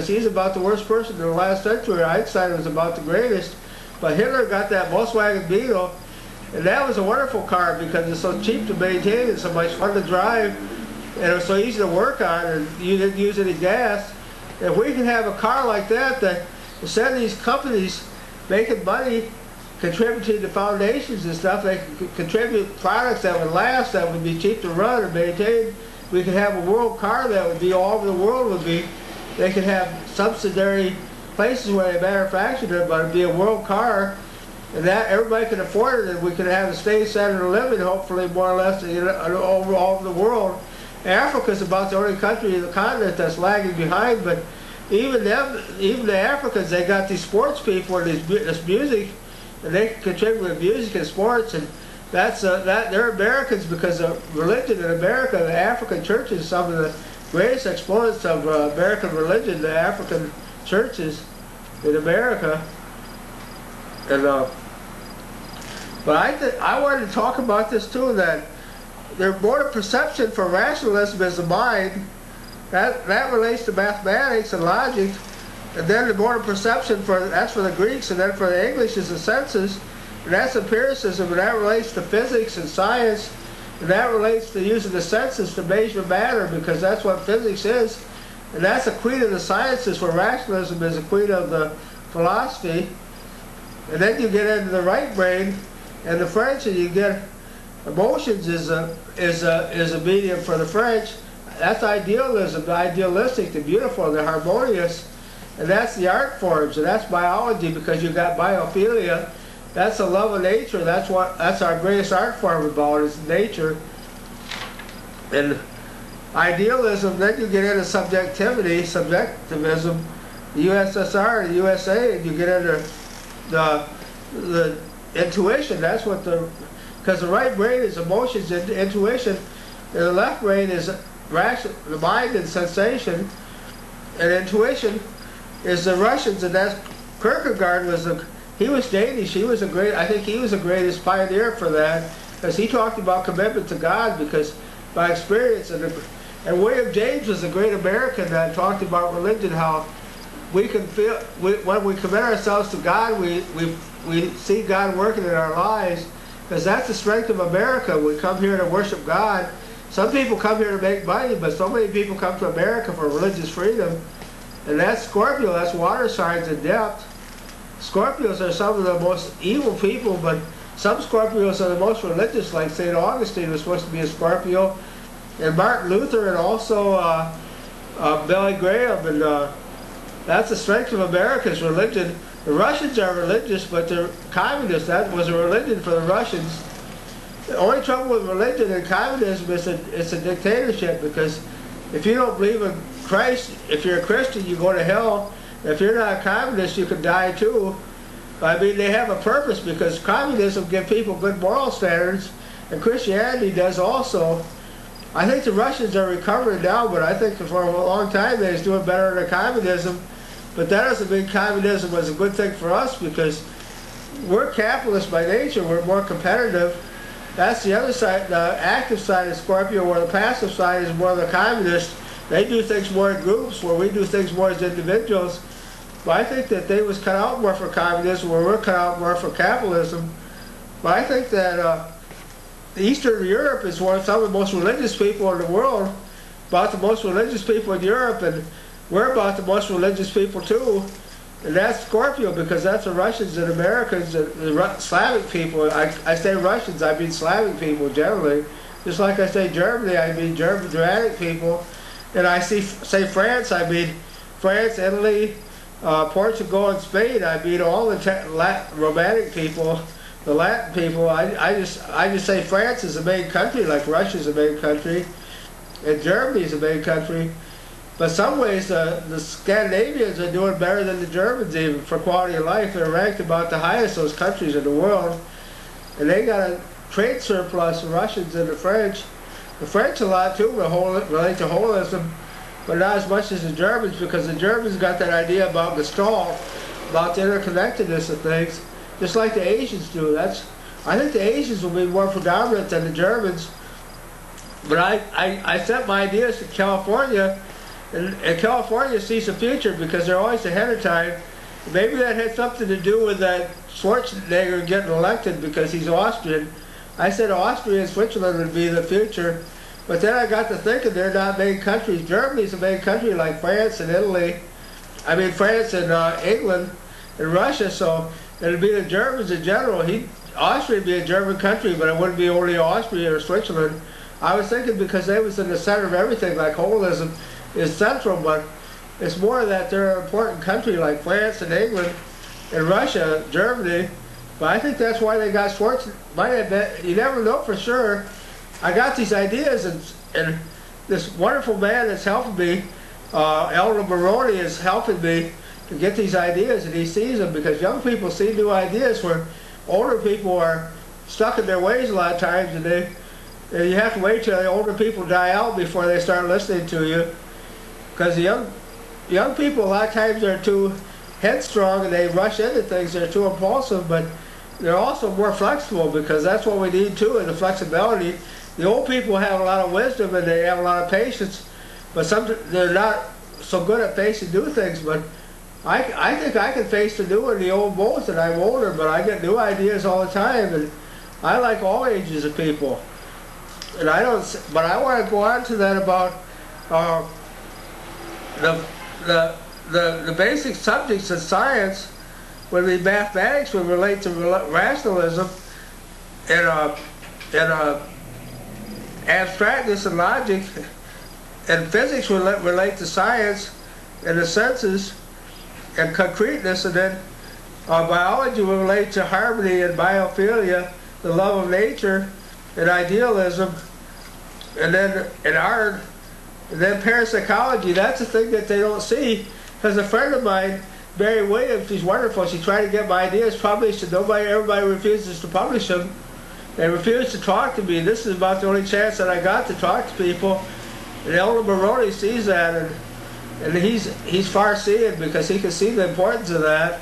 He's about the worst person in the last century. Einstein was about the greatest. But Hitler got that Volkswagen Beetle, and that was a wonderful car because it's so cheap to maintain and so much fun to drive, and it was so easy to work on, and you didn't use any gas. If we can have a car like that, that instead of these companies making money contributing to foundations and stuff, they can contribute products that would last, that would be cheap to run and maintain. We could have a world car that would be all over the world. Would be, they could have subsidiary places where they manufactured it, but it'd be a world car, and that everybody could afford it, and we could have a stay standard of living, hopefully more or less, all over the world. Africa's about the only country in the continent that's lagging behind, but even them, even the Africans, they got these sports people and this music, and they can contribute with music and sports, and that's they're Americans because of religion in America. The African churches, some of the greatest exponents of American religion, the African churches in America. And but I wanted to talk about this too, that their mode of perception for rationalism is the mind. That relates to mathematics and logic, and then the mode of perception that's for the Greeks, and then for the English is the senses, and that's empiricism, and that relates to physics and science, and that relates to using the senses to measure matter, because that's what physics is, and that's the queen of the sciences, where rationalism is the queen of the philosophy. And then you get into the right brain and the French, and you get emotions is a medium for the French. That's idealism, the idealistic, the beautiful, the harmonious, and that's the art forms, and that's biology, because you've got biophilia. That's the love of nature. That's our greatest art form about is nature. And idealism, then you get into subjectivism, the USSR, the USA, and you get into the intuition. That's what because the right brain is emotions and intuition, and the left brain is the mind and sensation, and intuition is the Russians, and that's Kierkegaard he was Danish. He was I think he was the greatest pioneer for that, because he talked about commitment to God, because by experience, and William James was a great American that talked about religion, how we can feel when we commit ourselves to God, we see God working in our lives, because that's the strength of America. We come here to worship God. Some people come here to make money, but so many people come to America for religious freedom. And that's Scorpio, that's water signs in depth. Scorpios are some of the most evil people, but some Scorpios are the most religious, like St. Augustine was supposed to be a Scorpio, and Martin Luther, and also Billy Graham, and that's the strength of America's religion. The Russians are religious, but they're communists. That was a religion for the Russians. The only trouble with religion and communism is it's a dictatorship, because if you don't believe in Christ, if you're a Christian, you go to hell. If you're not a communist, you can die too. I mean, they have a purpose, because communism gives people good moral standards, and Christianity does also. I think the Russians are recovering now, but I think for a long time they was doing better than communism. But that doesn't mean communism was a good thing for us, because we're capitalists by nature. We're more competitive. That's the other side, the active side of Scorpio, where the passive side is more the communist. They do things more in groups, where we do things more as individuals. But I think that they was cut out more for communism, where we're cut out more for capitalism. But I think that Eastern Europe is some of the most religious people in the world, about the most religious people in Europe, and we're about the most religious people too. And that's Scorpio, because that's the Russians and Americans and the Slavic people. I say Russians, I mean Slavic people generally. Just like I say Germany, I mean Germanic people. And I say France, I mean France, Italy, Portugal, and Spain. I mean all the Romantic people, the Latin people. I just say France is the main country, like Russia's the main country, and Germany's the main country. But in some ways, the Scandinavians are doing better than the Germans even for quality of life. They're ranked about the highest, those countries in the world. And they got a trade surplus, the Russians and the French. The French a lot too relate to holism, but not as much as the Germans, because the Germans got that idea about Gestalt, about the interconnectedness of things, just like the Asians do. I think the Asians will be more predominant than the Germans. But I sent my ideas to California, And California sees the future because they're always ahead of time. Maybe that had something to do with that Schwarzenegger getting elected because he's Austrian. I said Austria and Switzerland would be the future. But then I got to thinking they're not main countries. Germany's a main country like France and Italy. I mean France and England and Russia. So it'd be the Germans in general. Austria would be a German country, but it wouldn't be only Austria or Switzerland. I was thinking because they was in the center of everything, like holism is central, but it's more that they're an important country like France and England and Russia, Germany. But I think that's why they got Schwarzenegger. You never know for sure. I got these ideas, and this wonderful man that's helping me, Elder Maroney, is helping me to get these ideas, and he sees them because young people see new ideas where older people are stuck in their ways a lot of times, and you have to wait till the older people die out before they start listening to you. Because the young people a lot of times are too headstrong and they rush into things, they're too impulsive, but they're also more flexible because that's what we need too, is the flexibility. The old people have a lot of wisdom and they have a lot of patience, but they're not so good at facing new things. But I think I can face the new and the old both, and I'm older, but I get new ideas all the time, and I like all ages of people. And I want to go on to that about the basic subjects of science. When the mathematics would relate to rationalism and abstractness and logic, and physics would relate to science and the senses and concreteness, and then biology would relate to harmony and biophilia, the love of nature, and idealism, and then in art, and then parapsychology. That's the thing that they don't see. Because a friend of mine, Mary Williams, she's wonderful. She tried to get my ideas published, and everybody refuses to publish them. They refuse to talk to me. This is about the only chance that I got to talk to people. And Elder Maroney sees that, and he's far-seeing because he can see the importance of that.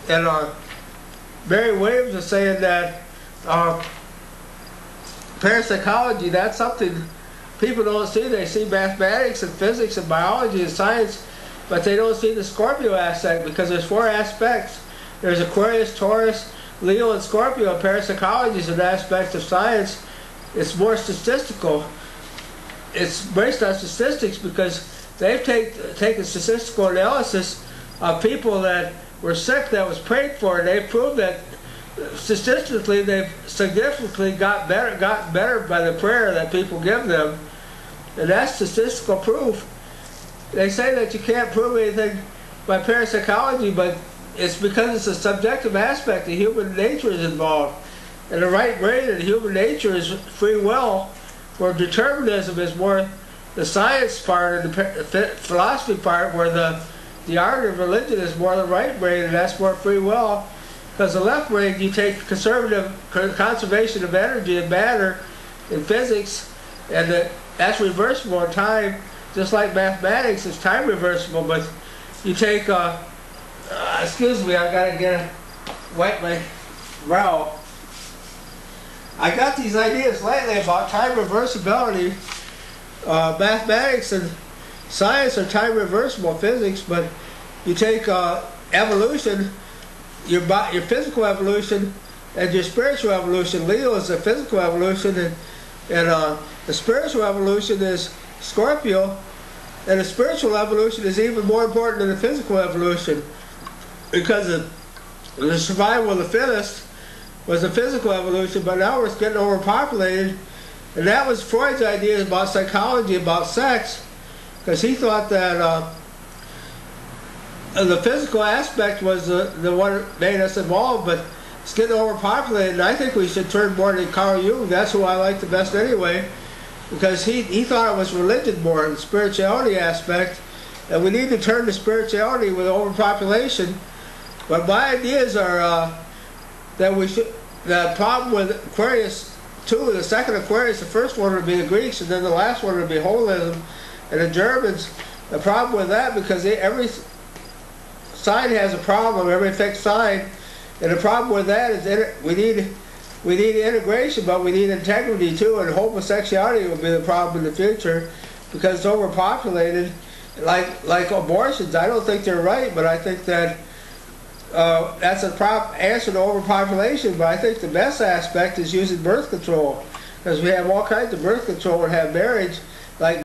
And Mary Williams is saying that parapsychology, that's something people don't see. They see mathematics and physics and biology and science, but they don't see the Scorpio aspect because there's 4 aspects. There's Aquarius, Taurus, Leo, and Scorpio. Parapsychology is an aspect of science. It's more statistical. It's based on statistics because they've taken statistical analysis of people that were sick that was prayed for, and they proved that statistically they've significantly got better by the prayer that people give them. And that's statistical proof. They say that you can't prove anything by parapsychology, but it's because it's a subjective aspect. The human nature is involved. And the right brain and human nature is free will, where determinism is more the science part and the philosophy part, where the art of religion is more the right brain, and that's more free will. Because the left brain, you take conservation of energy and matter in physics, and that's reversible in time, just like mathematics is time reversible. But you take, excuse me, I gotta wipe my brow. I got these ideas lately about time reversibility. Mathematics and science are time reversible, physics, but you take evolution, your physical evolution, and your spiritual evolution. Leo is the physical evolution, and the spiritual evolution is Scorpio, and the spiritual evolution is even more important than the physical evolution, because the survival of the fittest was the physical evolution, but now we're getting overpopulated. And that was Freud's ideas about psychology, about sex, because he thought that the physical aspect was the one that made us evolve, but it's getting overpopulated, and I think we should turn more to Carl Jung. That's who I like the best anyway, because he thought it was religion more, the spirituality aspect, and we need to turn to spirituality with overpopulation. But my ideas are that we should, the problem with Aquarius 2, the second Aquarius, the first one would be the Greeks, and then the last one would be holism, and the Germans. The problem with that, because every sign has a problem, every fixed sign, and the problem with that is we need integration, but we need integrity too, and homosexuality will be the problem in the future because it's overpopulated. like abortions, I don't think they're right, but I think that that's a prop answer to overpopulation. But I think the best aspect is using birth control, because we have all kinds of birth control and have marriage, like